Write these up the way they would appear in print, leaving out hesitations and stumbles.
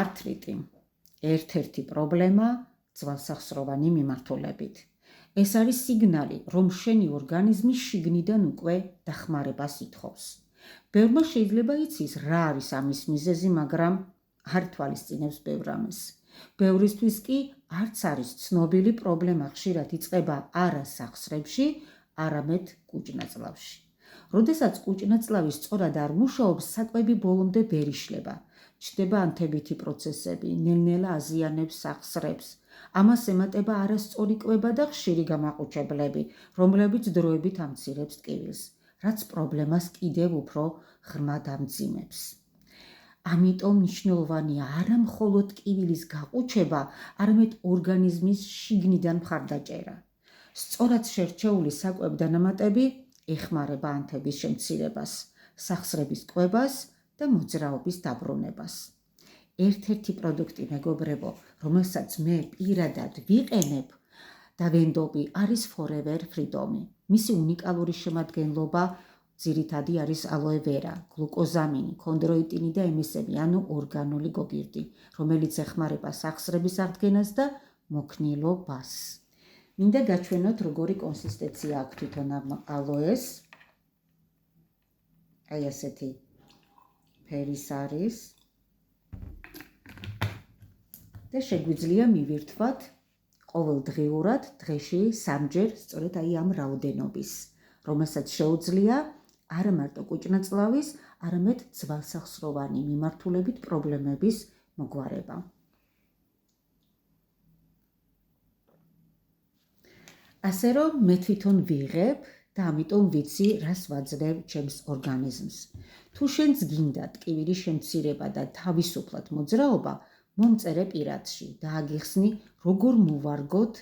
ართრიტი. ერთ-ერთი პრობლემა ძვალსახსროვანი მიმართულებით. ეს არის სიგნალი, რომ შენი ორგანიზმი შიგნიდან უკვე დახმარებას ითხოვს. ბევრმა შეიძლება იცის, რა არის ამის მიზეზი, მაგრამ არ თვალისწინებს ბევრ ამას. ბევრისთვის კი არც არის ცნობილი, პრობლემა ხშირად იწყება არა სახსრებში, არამედ კუჭნაწლავში. როდესაც კუჭნაწლავი სწორად არ მუშაობს, საკვები ბოლომდე ვერ იშლება. ჩნდება ანთებითი პროცესები, ნელ-ნელა აზიანებს სახსრებს. ამას ემატება არასწორი კვება და ხშირი გამაყუჩებლები, რომლებიც დროებით ამცირებს ტკივილს, რაც პრობლემას კიდევ უფრო ღრმად ამძიმებს. ამიტომ მნიშვნელოვანია არა მხოლოდ ტკივილის გაყუჩება, არამედ ორგანიზმის შიგნიდან მხარდაჭერა. სწორად შერჩეული საკვებ-დანამატები ეხმარება ანთების შემცირებას, სახსრების კვებას და მოძრაობის დაბრუნებას. ერთ-ერთი პროდუქტი, მეგობრებო, რომელსაც მე პირადად ვიყენებ და ვენდობი, არის Forever Freedom. მისი უნიკალური შემადგენლობა ძირითადი არის ალოე ვერა, გლუკოზამინი, ქონდროიტინი და MSM, ანუ ორგანული გოგირდი, რომელიც ეხმარება სახსრების აღდგენას და მოქნილობას. მინდა გაჩვენოთ, როგორი კონსისტენცია აქვს თვითონ ამ ალოეს. აი ასეთი ფერის არის. და შეგვიძლია მივირთვათ ყოველდღიურად დღეში 3-ჯერ, სწორედ აი ამ რაოდენობის, რომელსაც შეუძლია არა მარტო კუჭნაწლავის, არამედ ძვალსახსროვანი მიმართულებით პრობლემების მოგვარება. ასე რომ მე თვითონ ვიღებ და ამიტომ ვიცი, რას ვაძლევ ჩემს ორგანიზმს. თუ შენც გინდა ტკივილის შემცირება და თავისუფლად მოძრაობა, მომწერე პირადში და აგიხსნი, როგორ მოვარგოთ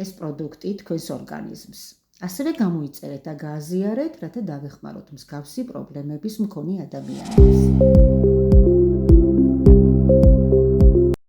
ეს პროდუქტი თქვენს ორგანიზმს. ასევე გამოიწერეთ და გააზიარეთ, რათა დავეხმაროთ მსგავსი პრობლემების მქონე ადამიანებს.